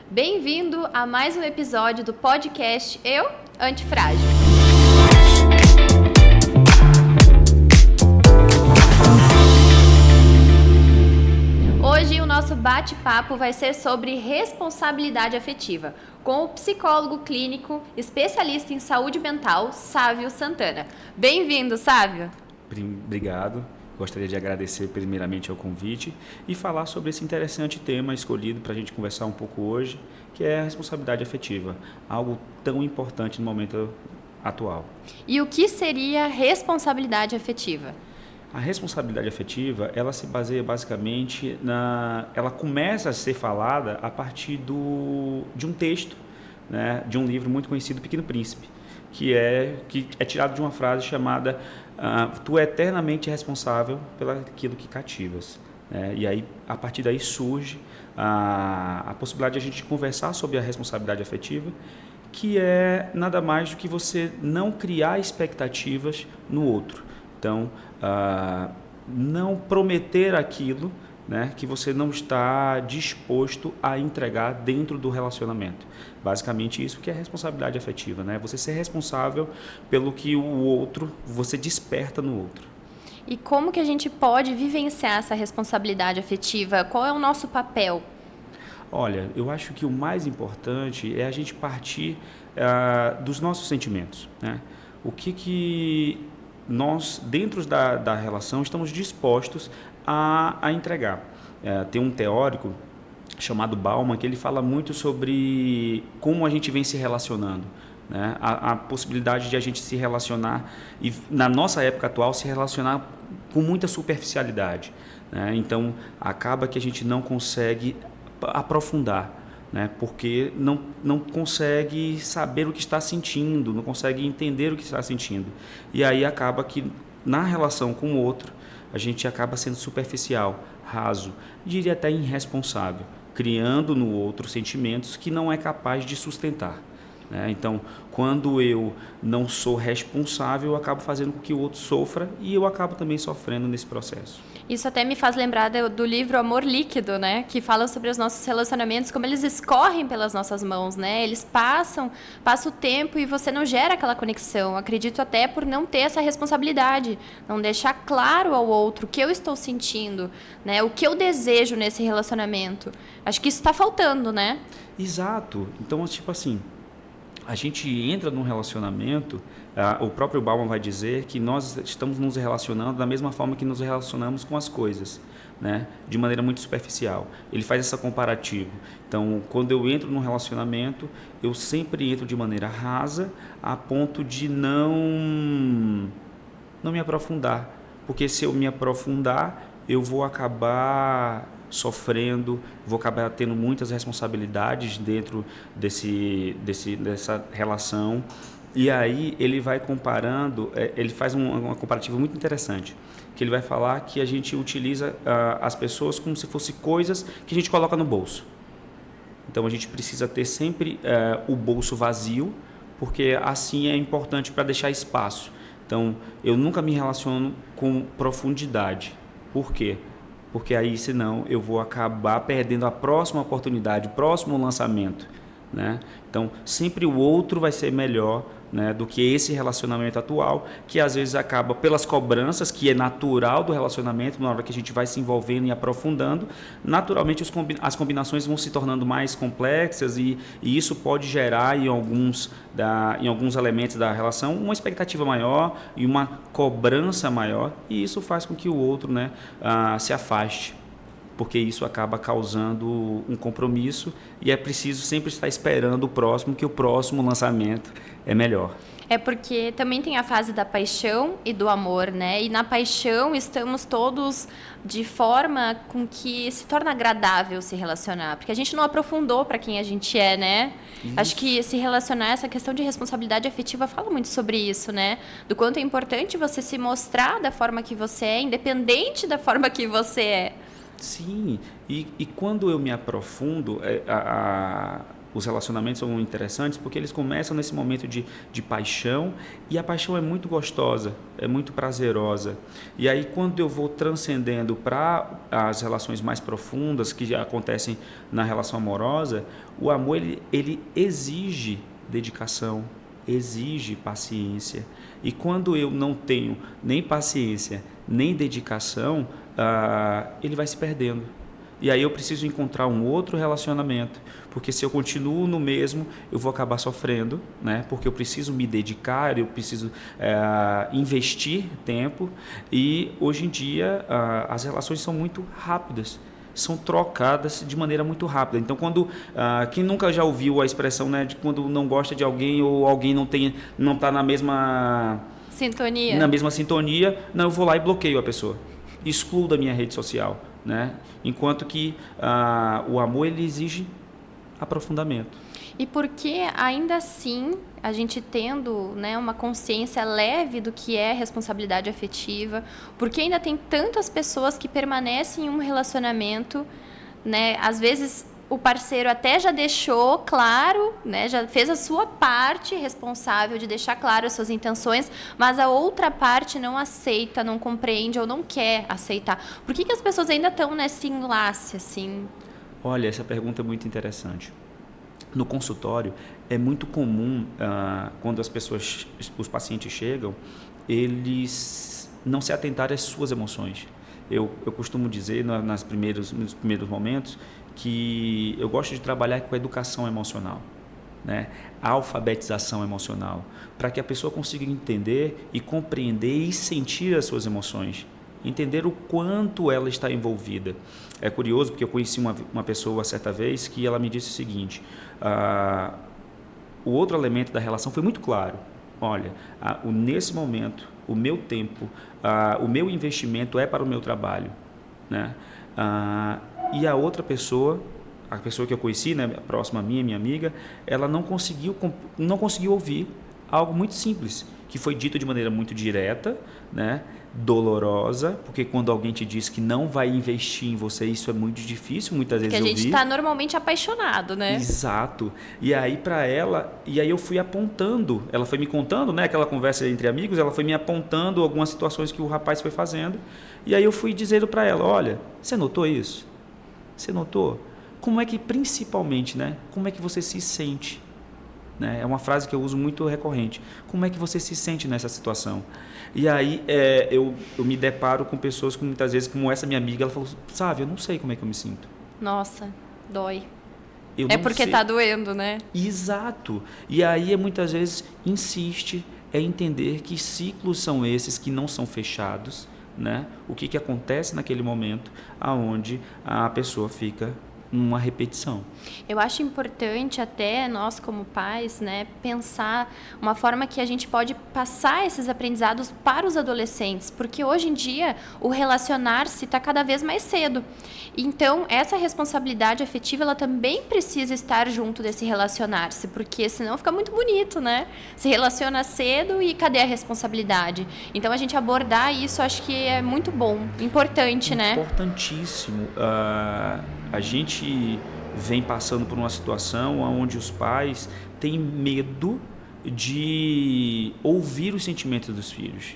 Bem-vindo a mais um episódio do podcast Eu, Antifrágil. Hoje o nosso bate-papo vai ser sobre responsabilidade afetiva, com o psicólogo clínico, especialista em saúde mental, Sávio Santana. Bem-vindo, Sávio. Obrigado. Gostaria de agradecer primeiramente ao convite e falar sobre esse interessante tema escolhido para a gente conversar um pouco hoje, que é a responsabilidade afetiva, algo tão importante no momento atual. E o que seria responsabilidade afetiva? A responsabilidade afetiva, ela se baseia basicamente ela começa a ser falada a partir de um texto, né, de um livro muito conhecido, Pequeno Príncipe, que é tirado de uma frase chamada tu é eternamente responsável pelaquilo que cativas. E aí, a partir daí surge a possibilidade de a gente conversar sobre a responsabilidade afetiva, que é nada mais do que você não criar expectativas no outro. Então, não prometer aquilo, né, que você não está disposto a entregar dentro do relacionamento. Basicamente isso que é responsabilidade afetiva, né? Você ser responsável pelo que o outro, você desperta no outro. E como que a gente pode vivenciar essa responsabilidade afetiva? Qual é o nosso papel? Olha, eu acho que o mais importante é a gente partir dos nossos sentimentos, né? O que nós, dentro da relação, estamos dispostos a entregar. Tem um teórico chamado Bauman que ele fala muito sobre como a gente vem se relacionando, né? A possibilidade de a gente se relacionar e, na nossa época atual, se relacionar com muita superficialidade, né? Então, acaba que a gente não consegue aprofundar, né? Porque não consegue saber o que está sentindo, não consegue entender o que está sentindo. E aí acaba que, na relação com o outro, a gente acaba sendo superficial, raso, diria até irresponsável, criando no outro sentimentos que não é capaz de sustentar, né? Então, quando eu não sou responsável, eu acabo fazendo com que o outro sofra e eu acabo também sofrendo nesse processo. Isso até me faz lembrar do livro Amor Líquido, né? Que fala sobre os nossos relacionamentos, como eles escorrem pelas nossas mãos, né? Eles passa o tempo e você não gera aquela conexão. Acredito até por não ter essa responsabilidade, não deixar claro ao outro o que eu estou sentindo, né? O que eu desejo nesse relacionamento. Acho que isso está faltando, né? Exato. Então, tipo assim, a gente entra num relacionamento, o próprio Bauman vai dizer que nós estamos nos relacionando da mesma forma que nos relacionamos com as coisas, né? De maneira muito superficial. Ele faz essa comparativa. Então, quando eu entro num relacionamento, eu sempre entro de maneira rasa, a ponto de não me aprofundar. Porque se eu me aprofundar, eu vou acabar sofrendo, vou acabar tendo muitas responsabilidades dentro dessa relação. E aí ele vai comparando, ele faz uma comparativa muito interessante, que ele vai falar que a gente utiliza as pessoas como se fossem coisas que a gente coloca no bolso. Então a gente precisa ter sempre o bolso vazio, porque assim é importante para deixar espaço. Então eu nunca me relaciono com profundidade. Por quê? Porque aí, senão, eu vou acabar perdendo a próxima oportunidade, o próximo lançamento, né? Então, sempre o outro vai ser melhor, né, do que esse relacionamento atual, que às vezes acaba pelas cobranças, que é natural do relacionamento, na hora que a gente vai se envolvendo e aprofundando, naturalmente as combinações vão se tornando mais complexas e isso pode gerar em alguns elementos da relação uma expectativa maior e uma cobrança maior, e isso faz com que o outro, né, se afaste, porque isso acaba causando um compromisso e é preciso sempre estar esperando o próximo, que o próximo lançamento é melhor. É porque também tem a fase da paixão e do amor, né? E na paixão estamos todos de forma com que se torna agradável se relacionar, porque a gente não aprofundou para quem a gente é, né? Isso. Acho que se relacionar, essa questão de responsabilidade afetiva fala muito sobre isso, né? Do quanto é importante você se mostrar da forma que você é, independente da forma que você é. Sim, e quando eu me aprofundo, os relacionamentos são interessantes porque eles começam nesse momento de paixão, e a paixão é muito gostosa, é muito prazerosa. E aí, quando eu vou transcendendo para as relações mais profundas que já acontecem na relação amorosa, o amor ele exige dedicação, exige paciência. E quando eu não tenho nem paciência, nem dedicação, ele vai se perdendo. E aí eu preciso encontrar um outro relacionamento, porque se eu continuo no mesmo, eu vou acabar sofrendo, né? Porque eu preciso me dedicar, eu preciso investir tempo, e hoje em dia as relações são muito rápidas, são trocadas de maneira muito rápida. Então, quem nunca já ouviu a expressão, né, de quando não gosta de alguém ou alguém não está na mesma sintonia, não, eu vou lá e bloqueio a pessoa, excluo da minha rede social, né? Enquanto que o amor ele exige aprofundamento. E porque ainda assim, a gente tendo, né, uma consciência leve do que é responsabilidade afetiva, porque ainda tem tantas pessoas que permanecem em um relacionamento, né, às vezes o parceiro até já deixou claro, né, já fez a sua parte responsável de deixar claro as suas intenções, mas a outra parte não aceita, não compreende ou não quer aceitar. Por que as pessoas ainda estão nesse enlace, assim? Olha, essa pergunta é muito interessante. No consultório, é muito comum, quando os pacientes chegam, eles não se atentarem às suas emoções. Eu costumo dizer, nos primeiros momentos, que eu gosto de trabalhar com a educação emocional, né? A alfabetização emocional, para que a pessoa consiga entender e compreender e sentir as suas emoções, entender o quanto ela está envolvida. É curioso, porque eu conheci uma pessoa certa vez que ela me disse o seguinte: o outro elemento da relação foi muito claro. Olha, nesse momento, o meu tempo, o meu investimento é para o meu trabalho, né? E a outra pessoa, a pessoa que eu conheci, né, próxima a mim, minha amiga, ela não conseguiu ouvir algo muito simples, que foi dito de maneira muito direta, né, dolorosa, porque quando alguém te diz que não vai investir em você, isso é muito difícil, muitas vezes ouvir. Porque a gente está normalmente apaixonado, né? Exato. E aí eu fui apontando, ela foi me contando, né, aquela conversa entre amigos, ela foi me apontando algumas situações que o rapaz foi fazendo, e aí eu fui dizendo para ela: olha, você notou isso? Você notou? Como é que, principalmente, né, como é que você se sente? Né? É uma frase que eu uso muito recorrente. Como é que você se sente nessa situação? E aí eu me deparo com pessoas que muitas vezes, como essa minha amiga, ela falou: sabe, eu não sei como é que eu me sinto. Nossa, dói. É porque está doendo, né? Exato. E aí, muitas vezes, insiste entender que ciclos são esses que não são fechados, né? O que acontece naquele momento aonde a pessoa fica numa repetição. Eu acho importante até nós como pais, né, pensar uma forma que a gente pode passar esses aprendizados para os adolescentes, porque hoje em dia o relacionar-se está cada vez mais cedo. Então, essa responsabilidade afetiva, ela também precisa estar junto desse relacionar-se, porque senão fica muito bonito, né? Se relaciona cedo e cadê a responsabilidade? Então, a gente abordar isso, acho que é muito bom, importante, né? Importantíssimo. A gente vem passando por uma situação onde os pais têm medo de ouvir os sentimentos dos filhos,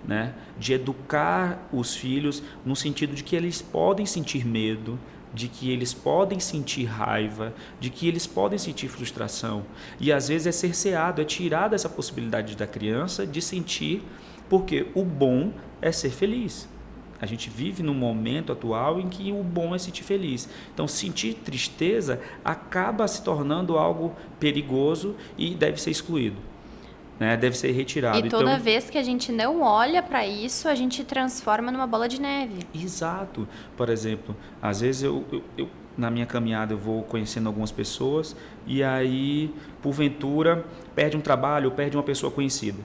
né? De educar os filhos no sentido de que eles podem sentir medo, de que eles podem sentir raiva, de que eles podem sentir frustração. E às vezes é cerceado, é tirado essa possibilidade da criança de sentir, porque o bom é ser feliz. A gente vive num momento atual em que o bom é sentir feliz. Então, sentir tristeza acaba se tornando algo perigoso e deve ser excluído, né? Deve ser retirado. E toda vez que a gente não olha para isso, a gente transforma numa bola de neve. Exato. Por exemplo, às vezes eu na minha caminhada eu vou conhecendo algumas pessoas e aí, porventura, perde um trabalho ou perde uma pessoa conhecida.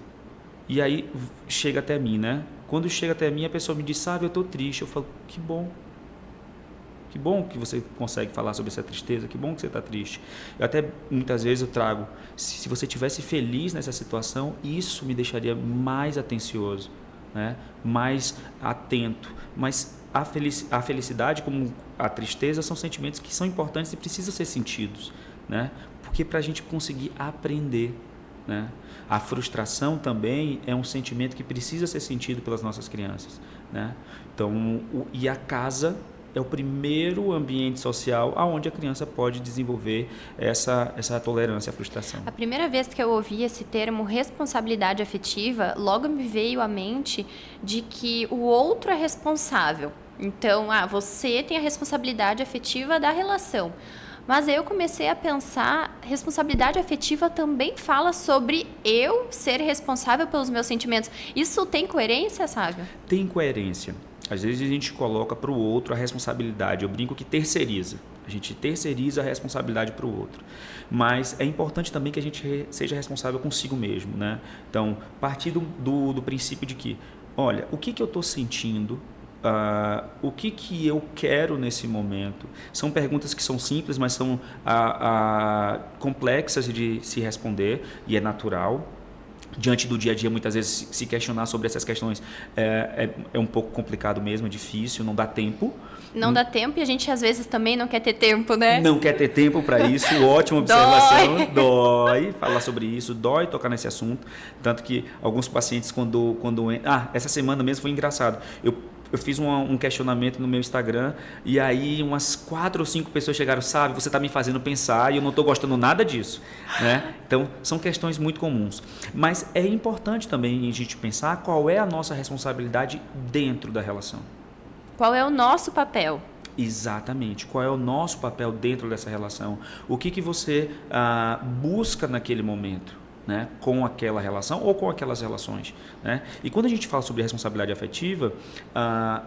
E aí chega até mim, né? Quando chega até mim, a pessoa me diz: sabe, eu estou triste. Eu falo: que bom. Que bom que você consegue falar sobre essa tristeza, que bom que você está triste. Eu até, muitas vezes, eu trago: se você estivesse feliz nessa situação, isso me deixaria mais atencioso, né? Mais atento. Mas a felicidade, como a tristeza, são sentimentos que são importantes e precisam ser sentidos, né? Porque para a gente conseguir aprender, né? A frustração também é um sentimento que precisa ser sentido pelas nossas crianças, né? Então, e a casa é o primeiro ambiente social onde a criança pode desenvolver essa tolerância à frustração. A primeira vez que eu ouvi esse termo responsabilidade afetiva, logo me veio à mente de que o outro é responsável. Então, você tem a responsabilidade afetiva da relação. Mas eu comecei a pensar, responsabilidade afetiva também fala sobre eu ser responsável pelos meus sentimentos. Isso tem coerência, sabe? Tem coerência. Às vezes a gente coloca para o outro a responsabilidade. Eu brinco que terceiriza. A gente terceiriza a responsabilidade para o outro. Mas é importante também que a gente seja responsável consigo mesmo, né? Então, partir do princípio de que, olha, o que eu estou sentindo? O que eu quero nesse momento? São perguntas que são simples, mas são complexas de se responder e é natural. Diante do dia a dia, muitas vezes se questionar sobre essas questões é um pouco complicado mesmo, é difícil, não dá tempo. Não dá tempo e a gente às vezes também não quer ter tempo, né? Não quer ter tempo para isso, ótima observação. Dói falar sobre isso, dói tocar nesse assunto. Tanto que alguns pacientes, quando essa semana mesmo foi engraçado. Eu fiz um questionamento no meu Instagram e aí umas 4 ou 5 pessoas chegaram, sabe, você está me fazendo pensar e eu não estou gostando nada disso, né? Então, são questões muito comuns. Mas é importante também a gente pensar qual é a nossa responsabilidade dentro da relação. Qual é o nosso papel? Exatamente. Qual é o nosso papel dentro dessa relação? O que você busca naquele momento? Né, com aquela relação ou com aquelas relações, né? E quando a gente fala sobre responsabilidade afetiva,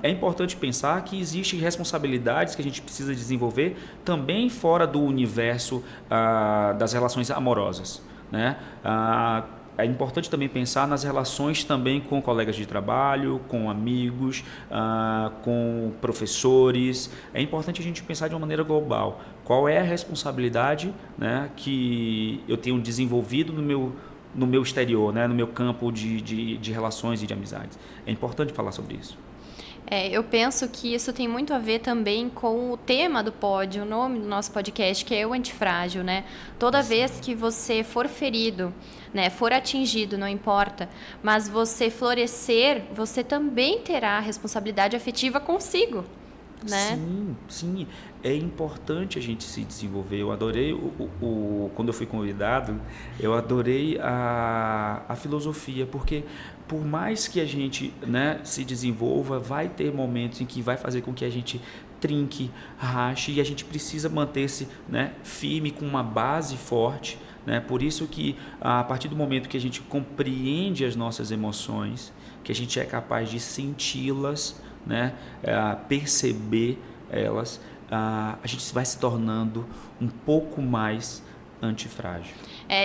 é importante pensar que existem responsabilidades que a gente precisa desenvolver também fora do universo das relações amorosas, né? É importante também pensar nas relações também com colegas de trabalho, com amigos, com professores. É importante a gente pensar de uma maneira global. Qual é a responsabilidade, né, que eu tenho desenvolvido no meu exterior, né, no meu campo de relações e de amizades? É importante falar sobre isso. Eu penso que isso tem muito a ver também com o tema do o nome do nosso podcast, que é o antifrágil, né? Toda vez que você for ferido, né, for atingido, não importa, mas você florescer, você também terá a responsabilidade afetiva consigo, né? Sim. É importante a gente se desenvolver. Eu adorei, quando eu fui convidado, eu adorei a filosofia, porque por mais que a gente, né, se desenvolva, vai ter momentos em que vai fazer com que a gente trinque, rache, e a gente precisa manter-se, né, firme, com uma base forte, né? Por isso que a partir do momento que a gente compreende as nossas emoções, que a gente é capaz de senti-las, né, perceber elas, a gente vai se tornando um pouco mais antifrágil.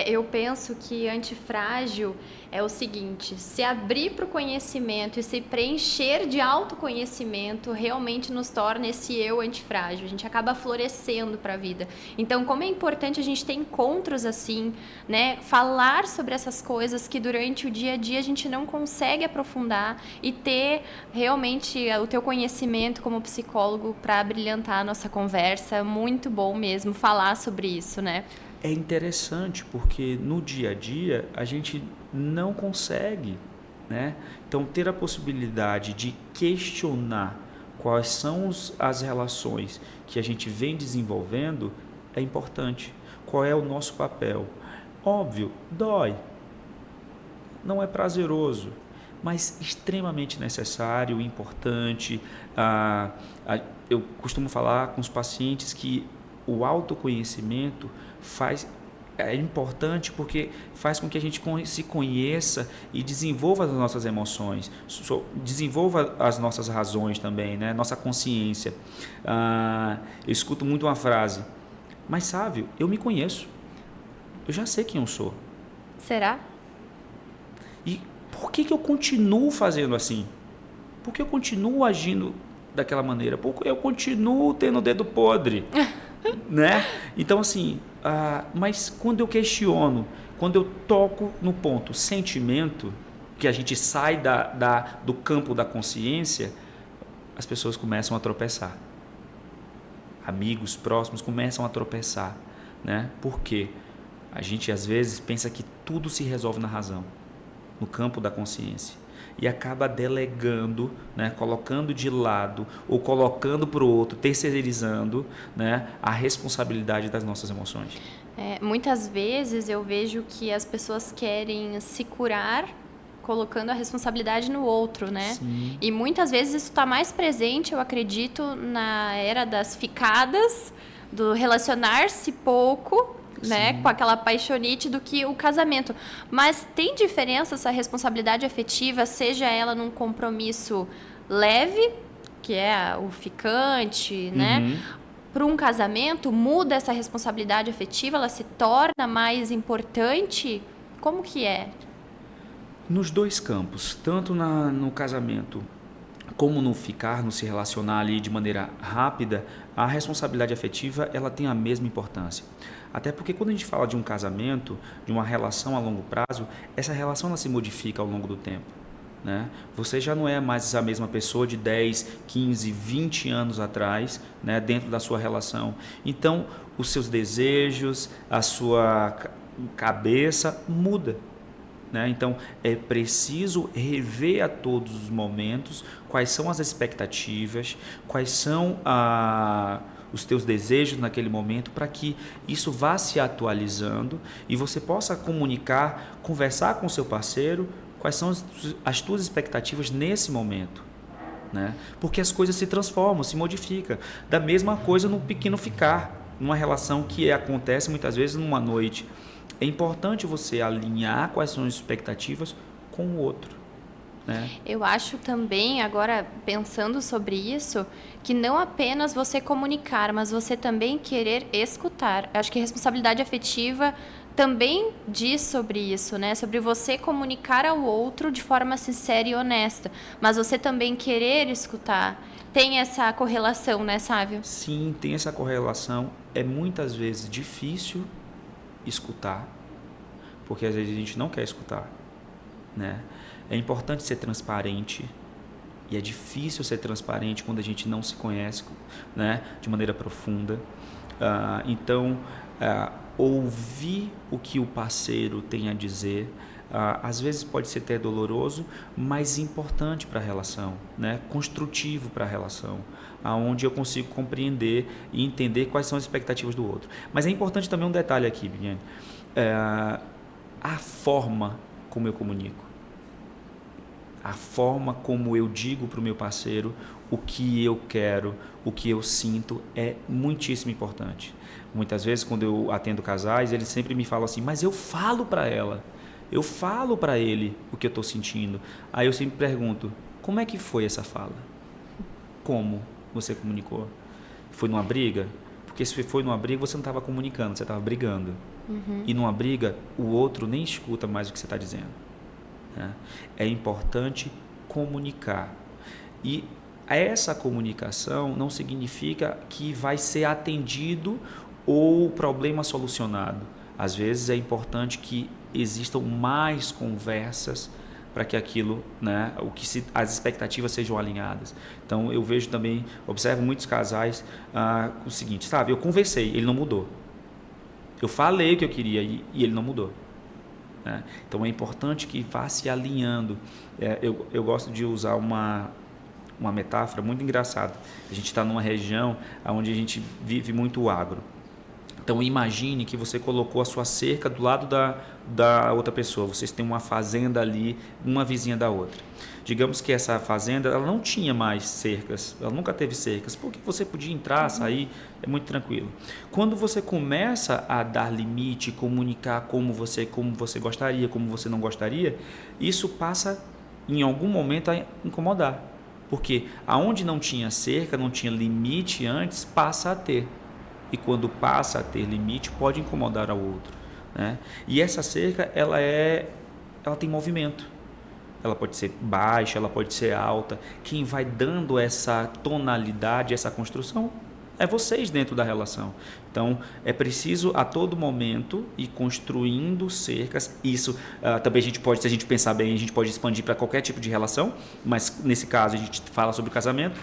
Eu penso que antifrágil é o seguinte: se abrir para o conhecimento e se preencher de autoconhecimento realmente nos torna esse eu antifrágil. A gente acaba florescendo para a vida. Então, como é importante a gente ter encontros assim, né? Falar sobre essas coisas que durante o dia a dia a gente não consegue aprofundar e ter realmente o teu conhecimento como psicólogo para brilhantar a nossa conversa. Muito bom mesmo falar sobre isso, né? É interessante porque no dia a dia a gente não consegue, né? Então, ter a possibilidade de questionar quais são as relações que a gente vem desenvolvendo é importante. Qual é o nosso papel? Óbvio, dói, não é prazeroso, mas extremamente necessário, importante. Eu costumo falar com os pacientes que o autoconhecimento é importante porque faz com que a gente se conheça e desenvolva as nossas emoções, desenvolva as nossas razões também, né? Nossa consciência. Eu escuto muito uma frase: mas Sávio, eu me conheço, eu já sei quem eu sou. Será? E por que eu continuo fazendo assim? Por que eu continuo agindo daquela maneira? Porque eu continuo tendo o dedo podre. Né? Então, assim, mas quando eu questiono, quando eu toco no ponto sentimento, que a gente sai do campo da consciência, as pessoas começam a tropeçar. Amigos próximos começam a tropeçar. né? Por quê? A gente às vezes pensa que tudo se resolve na razão, no campo da consciência, e acaba delegando, né, colocando de lado ou colocando para o outro, terceirizando, né, a responsabilidade das nossas emoções. Muitas vezes eu vejo que as pessoas querem se curar colocando a responsabilidade no outro, né? Sim. E muitas vezes isso está mais presente, eu acredito, na era das ficadas, do relacionar-se pouco, né, com aquela paixonite, do que o casamento. Mas tem diferença essa responsabilidade afetiva, seja ela num compromisso leve, que é o ficante, né? Para um casamento, muda essa responsabilidade afetiva, ela se torna mais importante? Como que é? Nos dois campos, tanto no casamento como no ficar, no se relacionar ali de maneira rápida, a responsabilidade afetiva ela tem a mesma importância. Até porque quando a gente fala de um casamento, de uma relação a longo prazo, essa relação ela se modifica ao longo do tempo, né? Você já não é mais a mesma pessoa de 10, 15, 20 anos atrás, né, dentro da sua relação. Então, os seus desejos, a sua cabeça muda. Né? Então, é preciso rever a todos os momentos quais são as expectativas, quais são os teus desejos naquele momento, para que isso vá se atualizando e você possa comunicar, conversar com o seu parceiro, quais são as tuas expectativas nesse momento. Né? Porque as coisas se transformam, se modificam. Da mesma coisa no pequeno ficar, numa relação que acontece muitas vezes numa noite. É importante você alinhar quais são as expectativas com o outro, né? Eu acho também, agora pensando sobre isso, que não apenas você comunicar, mas você também querer escutar. Eu acho que a responsabilidade afetiva também diz sobre isso, né? Sobre você comunicar ao outro de forma sincera e honesta, mas você também querer escutar. Tem essa correlação, né, Sávio? Sim, tem essa correlação. É muitas vezes difícil escutar, porque às vezes a gente não quer escutar, né? É importante ser transparente e é difícil ser transparente quando a gente não se conhece, né, de maneira profunda. Então, ouvir o que o parceiro tem a dizer, às vezes pode ser até doloroso, mas importante para a relação, né? Construtivo para a relação, aonde eu consigo compreender e entender quais são as expectativas do outro. Mas é importante também um detalhe aqui, Viviane, a forma como eu comunico, a forma como eu digo para o meu parceiro o que eu quero, o que eu sinto é muitíssimo importante. Muitas vezes quando eu atendo casais, eles sempre me falam assim, mas eu falo para ela, eu falo para ele o que eu estou sentindo. Aí eu sempre pergunto, como é que foi essa fala? Como você comunicou? Foi numa briga? Porque se foi numa briga, você não estava comunicando, você estava brigando. E numa briga, o outro nem escuta mais o que você está dizendo. Né? É importante comunicar. E essa comunicação não significa que vai ser atendido ou o problema solucionado. Às vezes é importante que existam mais conversas para que aquilo, né, as expectativas sejam alinhadas. Então eu vejo também, observo muitos casais o seguinte, sabe, eu conversei, ele não mudou. Eu falei o que eu queria e ele não mudou. Né? Então é importante que vá se alinhando. Eu gosto de usar uma metáfora muito engraçada. A gente está numa região onde a gente vive muito agro. Então imagine que você colocou a sua cerca do lado da outra pessoa. Vocês têm uma fazenda ali, uma vizinha da outra. Digamos que essa fazenda ela não tinha mais cercas, ela nunca teve cercas, porque você podia entrar, sair, é muito tranquilo. Quando você começa a dar limite, comunicar como você gostaria, como você não gostaria, isso passa em algum momento a incomodar. Porque aonde não tinha cerca, não tinha limite antes, passa a ter. E quando passa a ter limite, pode incomodar ao outro. Né? E essa cerca, ela tem movimento. Ela pode ser baixa, ela pode ser alta. Quem vai dando essa tonalidade, essa construção, é vocês dentro da relação. Então, é preciso a todo momento ir construindo cercas. Isso também a gente pode, se a gente pensar bem, a gente pode expandir para qualquer tipo de relação, mas nesse caso a gente fala sobre o casamento.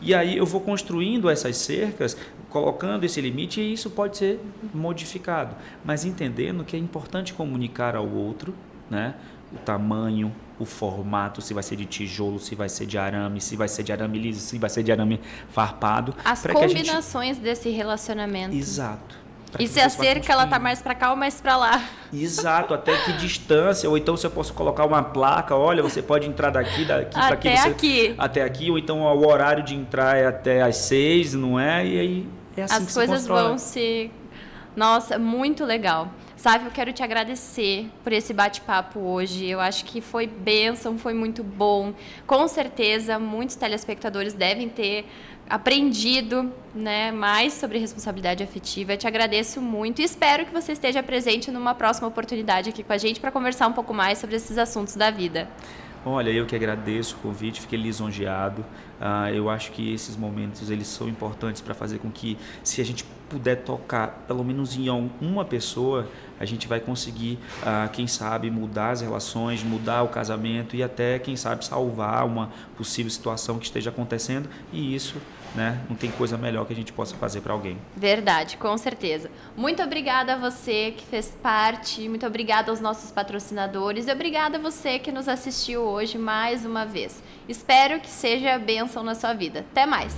E aí eu vou construindo essas cercas, colocando esse limite, e isso pode ser modificado. Mas entendendo que é importante comunicar ao outro, né? O tamanho, o formato, se vai ser de tijolo, se vai ser de arame, se vai ser de arame liso, se vai ser de arame farpado. As combinações desse relacionamento. Exato. E se a cerca ela tá mais para cá ou mais para lá. Exato, até que distância, ou então se eu posso colocar uma placa, olha, você pode entrar daqui para aqui. Até aqui, ou então o horário de entrar é até às 6, não é? E aí é assim que se constrói. As coisas vão se... Nossa, muito legal. Sabe, eu quero te agradecer por esse bate-papo hoje. Eu acho que foi bênção, foi muito bom. Com certeza, muitos telespectadores devem ter aprendido, né, mais sobre responsabilidade afetiva. Eu te agradeço muito e espero que você esteja presente numa próxima oportunidade aqui com a gente para conversar um pouco mais sobre esses assuntos da vida. Olha, eu que agradeço o convite, fiquei lisonjeado. Eu acho que esses momentos eles são importantes para fazer com que, se a gente puder tocar pelo menos em uma pessoa, a gente vai conseguir, quem sabe, mudar as relações, mudar o casamento e até, quem sabe, salvar uma possível situação que esteja acontecendo. E isso, né, não tem coisa melhor que a gente possa fazer para alguém. Verdade, com certeza. Muito obrigada a você que fez parte, muito obrigada aos nossos patrocinadores e obrigada a você que nos assistiu hoje mais uma vez. Espero que seja bênção na sua vida. Até mais!